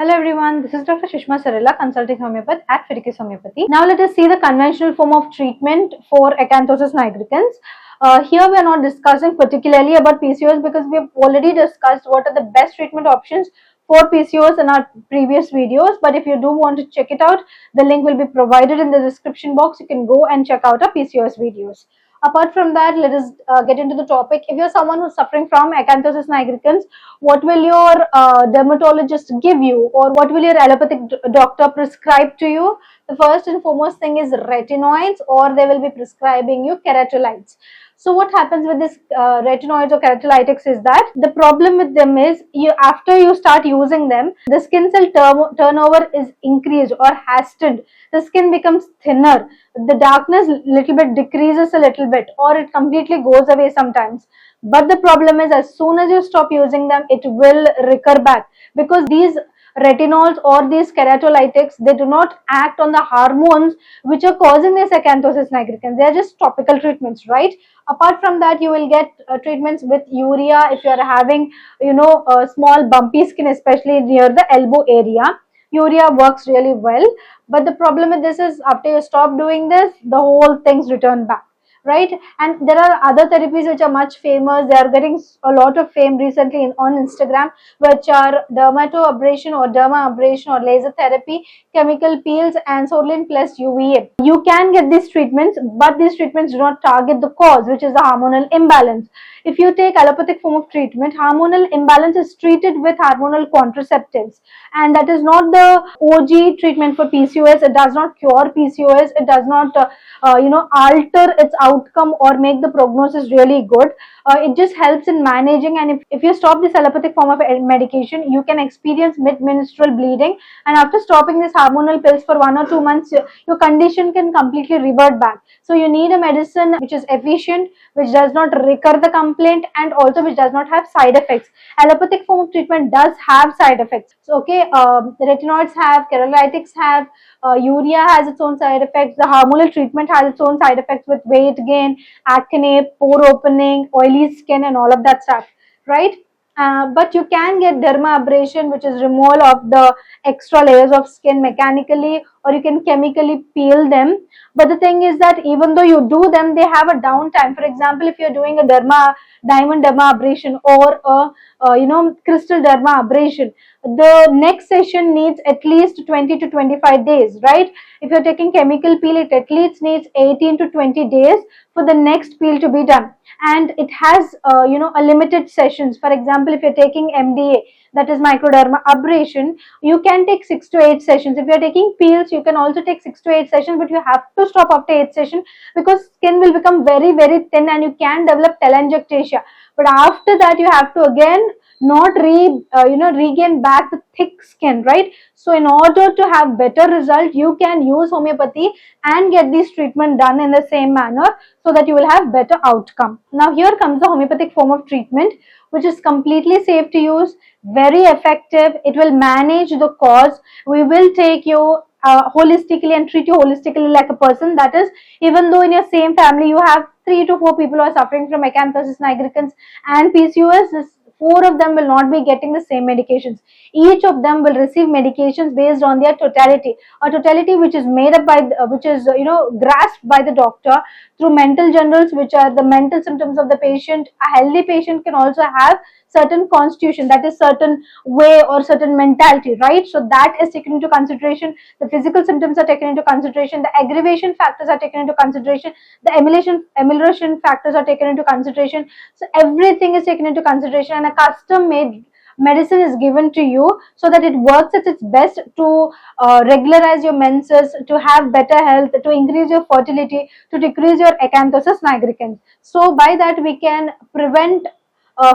Hello everyone, this is Dr. Shishma Sarila, consulting homeopath at Fidelis Homeopathy. Now let us see the conventional form of treatment for acanthosis nigricans. Here we are not discussing particularly about PCOS because we have already discussed what are the best treatment options for PCOS in our previous videos. But if you do want to check it out, the link will be provided in the description box. You can go and check out our PCOS videos. Apart from that, let us get into the topic. If you're someone who's suffering from acanthosis nigricans, what will your dermatologist give you, or what will your allopathic doctor prescribe to you? The first and foremost thing is retinoids, or they will be prescribing you keratinolytes. So what happens with this retinoids or keratolytics is that the problem with them is after you start using them, the skin cell turnover is increased or hastened. The skin becomes thinner. The darkness little bit decreases a little bit, or it completely goes away sometimes. But the problem is, as soon as you stop using them, it will recur back, because these retinols or these keratolytics, they do not act on the hormones which are causing this acanthosis nigricans. They are just topical treatments, right? Apart from that, you will get treatments with urea if you are having small bumpy skin, especially near the elbow area. Urea works really well, but the problem with this is, after you stop doing this, the whole things return back, right? And there are other therapies which are much famous. They are getting a lot of fame recently on Instagram, which are dermatoabrasion or dermabrasion or laser therapy, chemical peels, and Sorlin plus UVA. You can get these treatments, but these treatments do not target the cause, which is the hormonal imbalance. If you take allopathic form of treatment, hormonal imbalance is treated with hormonal contraceptives, and that is not the OG treatment for PCOS. It does not cure PCOS. It does not alter its outcome or make the prognosis really good. It just helps in managing, and if you stop this allopathic form of medication, you can experience mid-menstrual bleeding, and after stopping this hormonal pills for 1 or 2 months, your condition can completely revert back. So you need a medicine which is efficient, which does not recur the complaint, and also which does not have side effects. Allopathic form of treatment does have side effects. So the retinoids have, keratolytics have, urea has its own side effects. The hormonal treatment has its own side effects with weight gain, acne, pore opening, oily skin, and all of that stuff, right? But you can get dermabrasion, which is removal of the extra layers of skin mechanically, or you can chemically peel them. But the thing is that even though you do them, they have a downtime. For example, if you're doing a diamond dermabrasion or a crystal dermabrasion, the next session needs at least 20 to 25 days, right? If you're taking chemical peel, it at least needs 18 to 20 days for the next peel to be done. And it has a limited sessions. For example, if you're taking MDA, that is microdermabrasion, you can take 6 to 8 sessions. If you're taking peels, you can also take 6 to 8 sessions, but you have to stop after 8 sessions, because skin will become very, very thin and you can develop telangiectasia. But after that, you have to again not regain back the thick skin, right? So in order to have better result, you can use homeopathy and get this treatment done in the same manner, so that you will have better outcome. Now here comes the homeopathic form of treatment, which is completely safe to use, very effective. It will manage the cause. We will take you holistically and treat you holistically like a person. That is, even though in your same family you have 3 to 4 people who are suffering from acanthosis nigricans and PCOS, 4 of them will not be getting the same medications. Each of them will receive medications based on their totality, a totality which is made up by, grasped by the doctor through mental journals, which are the mental symptoms of the patient. A healthy patient can also have certain constitution, that is certain way or certain mentality, right? So that is taken into consideration. The physical symptoms are taken into consideration. The aggravation factors are taken into consideration. The amelioration factors are taken into consideration. So everything is taken into consideration, and a custom made medicine is given to you so that it works at its best to regularize your menses, to have better health, to increase your fertility, to decrease your acanthosis nigricans. So by that we can prevent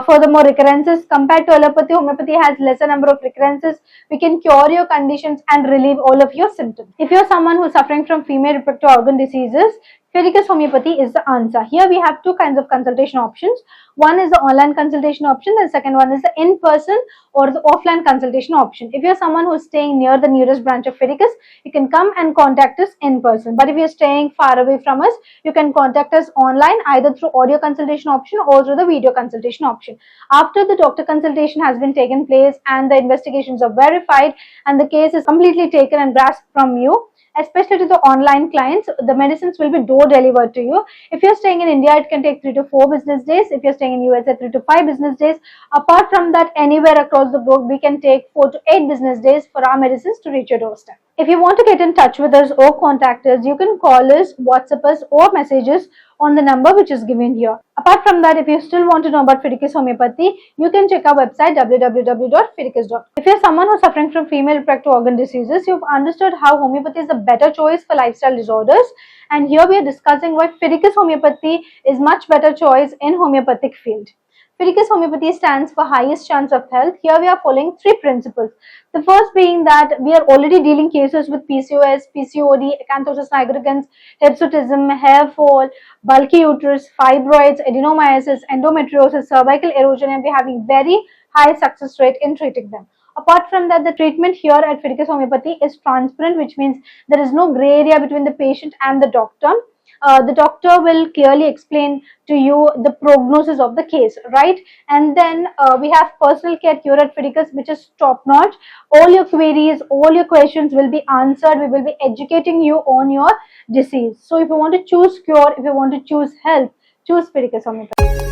furthermore recurrences. Compared to allopathy, homeopathy has lesser number of recurrences. We can cure your conditions and relieve all of your symptoms. If you're someone who's suffering from female reproductive organ diseases, Fiticus Homeopathy is the answer. Here we have two kinds of consultation options. One is the online consultation option, and the second one is the in-person or the offline consultation option. If you're someone who's staying near the nearest branch of Fiticus, you can come and contact us in person. But if you're staying far away from us, you can contact us online either through audio consultation option or through the video consultation option. After the doctor consultation has been taken place and the investigations are verified and the case is completely taken and grasped from you, especially to the online clients, the medicines will be door delivered to you. If you're staying in India, it can take 3 to 4 business days. If you're staying in USA, 3 to 5 business days. Apart from that, anywhere across the globe, we can take 4 to 8 business days for our medicines to reach your doorstep. If you want to get in touch with us or contact us, you can call us, WhatsApp us, or message us on the number which is given here. Apart from that, if you still want to know about Fiticus Homeopathy, you can check our website www.fiticus.com. If you're someone who's suffering from female reproductive organ diseases, you've understood how homeopathy is a better choice for lifestyle disorders, and here we are discussing why Fiticus Homeopathy is much better choice in homeopathic field. Fiticus Homeopathy stands for highest chance of health. Here we are following 3 principles. The first being that we are already dealing cases with PCOS, PCOD, acanthosis nigricans, hirsutism, hair fall, bulky uterus, fibroids, adenomyosis, endometriosis, cervical erosion, and we are having very high success rate in treating them. Apart from that, the treatment here at Fiticus Homeopathy is transparent, which means there is no gray area between the patient and the doctor. The doctor will clearly explain to you the prognosis of the case, right? And then we have personal care here at Fiticus, which is top notch. All your queries, all your questions will be answered. We will be educating you on your disease. So if you want to choose cure, if you want to choose health, choose Fiticus Homeopathy.